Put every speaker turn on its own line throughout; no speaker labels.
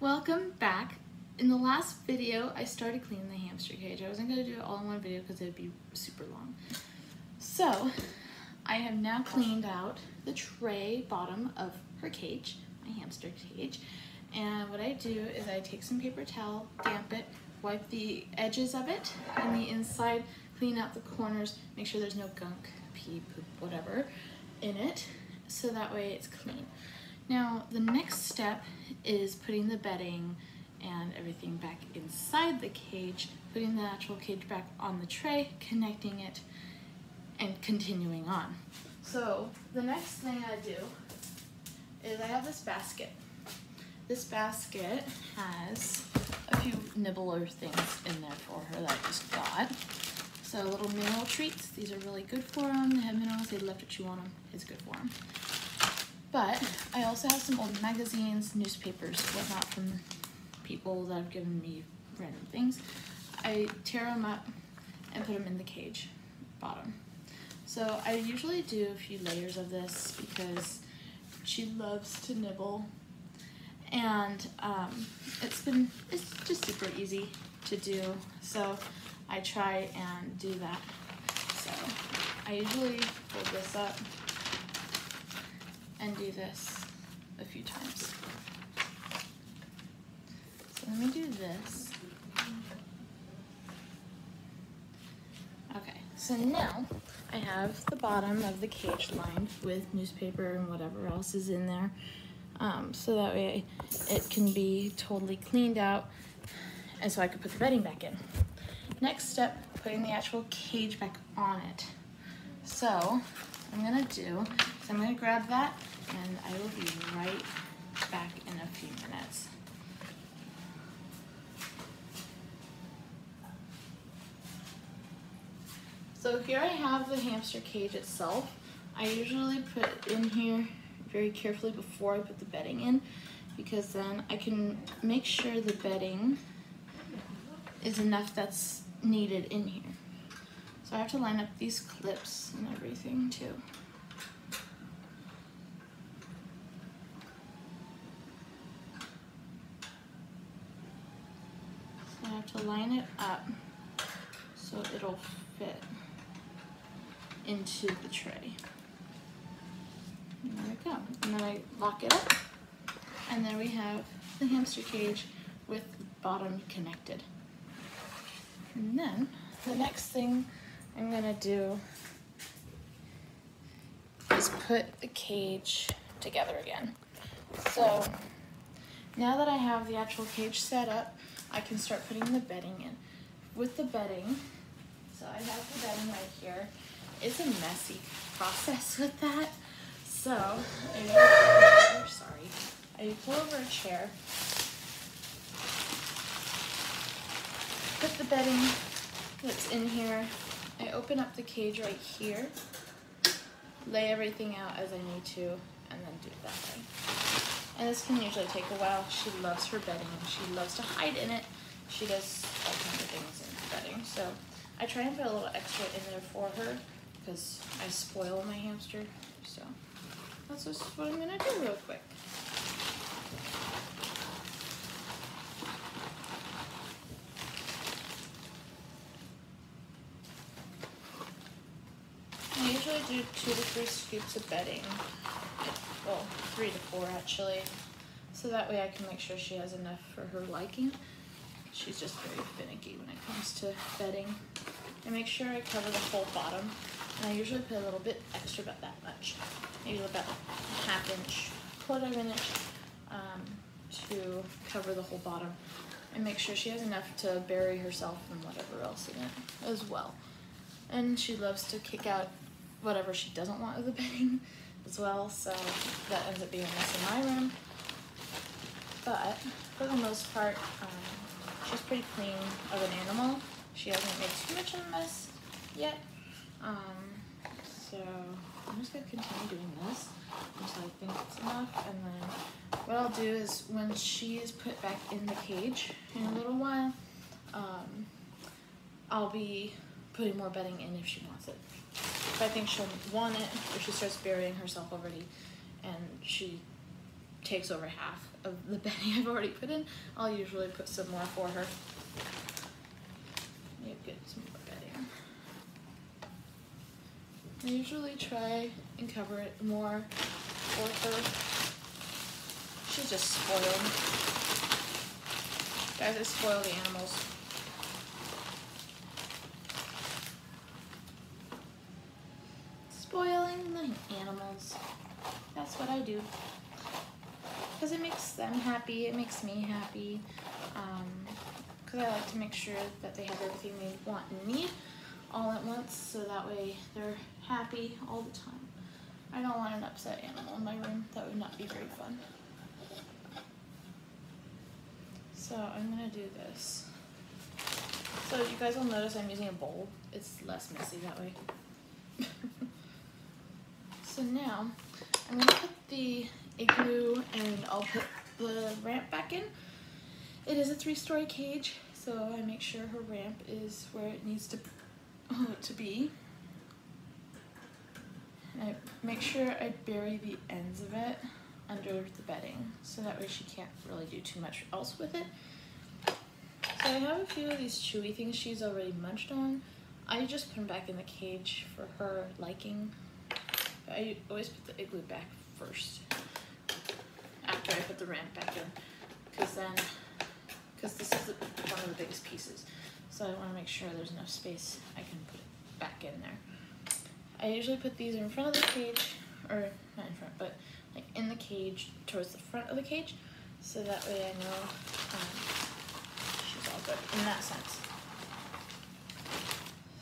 Welcome back. In the last video, I started cleaning the hamster cage. I wasn't going to do it all in one video because it would be super long. So, I have now cleaned out the tray bottom of her cage, my hamster cage. And what I do is I take some paper towel, damp it, wipe the edges of it, and the inside, clean out the corners, make sure there's no gunk, pee, poop, whatever in it, so that way it's clean. Now, the next step is putting the bedding and everything back inside the cage, putting the actual cage back on the tray, connecting it, and continuing on. So, the next thing I do is I have this basket. This basket has a few nibbler things in there for her that I just got. So, little mineral treats. These are really good for them. They have minerals. They love to chew on them. It's good for them. But I also have some old magazines, newspapers, whatnot from people that have given me random things. I tear them up and put them in the cage bottom. So I usually do a few layers of this because she loves to nibble, and it's just super easy to do. So I try and do that. So I usually fold this up and do this a few times. So let me do this. Okay, so now I have the bottom of the cage lined with newspaper and whatever else is in there. So that way it can be totally cleaned out, and so I can put the bedding back in. Next step, putting the actual cage back on it. So what I'm gonna do is I'm gonna grab that, and I will be right back in a few minutes. So here I have the hamster cage itself. I usually put in here very carefully before I put the bedding in, because then I can make sure the bedding is enough that's needed in here. So I have to line up these clips and everything too. So I have to line it up so it'll fit into the tray. And there we go. And then I lock it up, and then we have the hamster cage with the bottom connected. And then the next thing I'm gonna do is put the cage together again. So now that I have the actual cage set up, I can start putting the bedding in. With the bedding, so I have the bedding right here. It's a messy process with that. So I pull over a chair, put the bedding that's in here. I open up the cage right here, lay everything out as I need to, and then do it that way. And this can usually take a while. She loves her bedding. She loves to hide in it. She does all kinds of things in the bedding. So I try and put a little extra in there for her because I spoil my hamster. So that's just what I'm gonna do real quick. I usually do 2 to 3 scoops of bedding, well, 3 to 4 actually, so that way I can make sure she has enough for her liking. She's just very finicky when it comes to bedding. I make sure I cover the whole bottom, and I usually put a little bit extra, about that much, maybe about a 1/2 inch, 1/4 inch, to cover the whole bottom, and make sure she has enough to bury herself and whatever else in it as well. And she loves to kick out whatever she doesn't want of the bedding as well, so that ends up being a mess in my room. But for the most part, she's pretty clean of an animal. She hasn't made too much of a mess yet. So I'm just gonna continue doing this until I think it's enough, and then what I'll do is when she is put back in the cage in a little while, I'll be putting more bedding in if she wants it. If I think she'll want it, if she starts burying herself already and she takes over half of the bedding I've already put in. I'll usually put some more for her. Maybe get some more bedding. I usually try and cover it more for her. She's just spoiled. Guys, I spoil the animals. Spoiling the animals. That's what I do. Because it makes them happy, it makes me happy. Because I like to make sure that they have everything they want and need all at once, so that way they're happy all the time. I don't want an upset animal in my room. That would not be very fun. So I'm gonna do this. So you guys will notice I'm using a bowl. It's less messy that way. So now I'm gonna put the igloo and I'll put the ramp back in. It is a 3-story cage, so I make sure her ramp is where it needs to be. And I make sure I bury the ends of it under the bedding, so that way she can't really do too much else with it. So I have a few of these chewy things she's already munched on. I just put them back in the cage for her liking. I always put the igloo back first after I put the ramp back in, because this is one of the biggest pieces, so I want to make sure there's enough space I can put it back in there. I usually put these in front of the cage, or not in front, but like in the cage towards the front of the cage, so that way I know she's all good in that sense.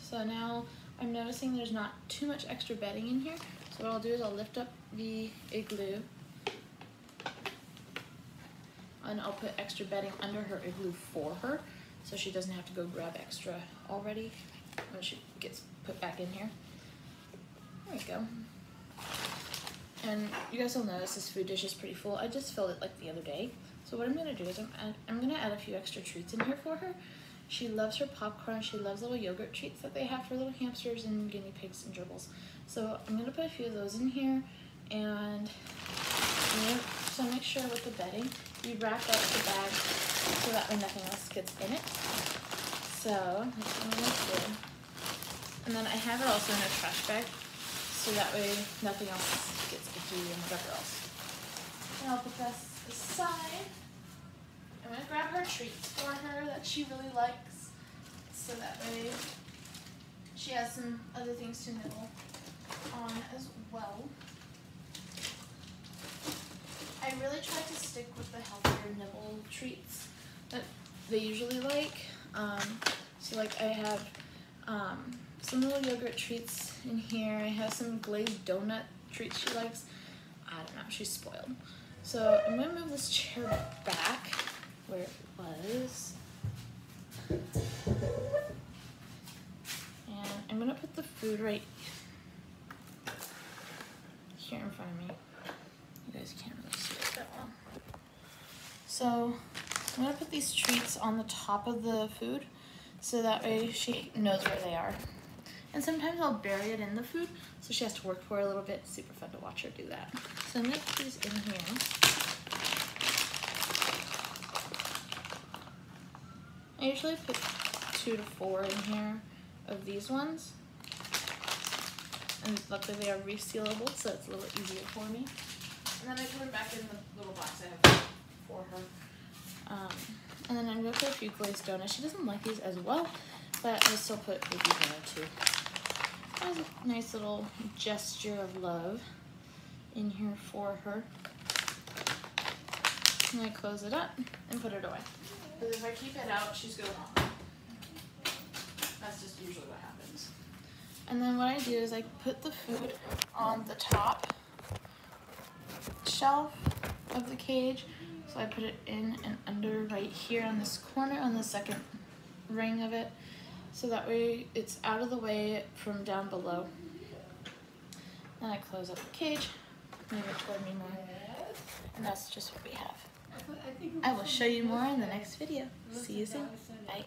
So now I'm noticing there's not too much extra bedding in here. So what I'll do is I'll lift up the igloo and I'll put extra bedding under her igloo for her, so she doesn't have to go grab extra already when she gets put back in here. There we go. And you guys will notice this food dish is pretty full. I just filled it like the other day. So what I'm gonna do is I'm gonna add a few extra treats in here for her. She loves her popcorn. She loves little yogurt treats that they have for little hamsters and guinea pigs and gerbils. So I'm gonna put a few of those in here, and so make sure with the bedding you wrap up the bag so that way nothing else gets in it. So that's what I'm gonna do. And then I have it also in a trash bag, so that way nothing else gets icky and whatever else. And I'll put this aside. I'm gonna grab her treats for her that she really likes, so that way she has some other things to nibble on as well. I really try to stick with the healthier nibble treats that they usually like. So like I have some little yogurt treats in here. I have some glazed donut treats she likes. I don't know, she's spoiled. So I'm gonna move this chair back where it was. And I'm gonna put the food right here in front of me. You guys can't really see it that well. So I'm gonna put these treats on the top of the food, so that way she knows where they are. And sometimes I'll bury it in the food, so she has to work for it a little bit. It's super fun to watch her do that. So I'm gonna put these in here. I usually put 2 to 4 in here of these ones. And luckily they are resealable, so it's a little easier for me. And then I put them back in the little box I have for her. And then I'm gonna put a few glazed donuts. She doesn't like these as well, but I still put cookies in there too. That was a nice little gesture of love in here for her. And I close it up and put it away. Because if I keep it out, she's going home. That's just usually what happens. And then what I do is I put the food on the top shelf of the cage. So I put it in and under right here on this corner on the second ring of it. So that way it's out of the way from down below. Then I close up the cage, move it toward me more. And that's just what we have. I will show you more in the next video. See you soon. Bye.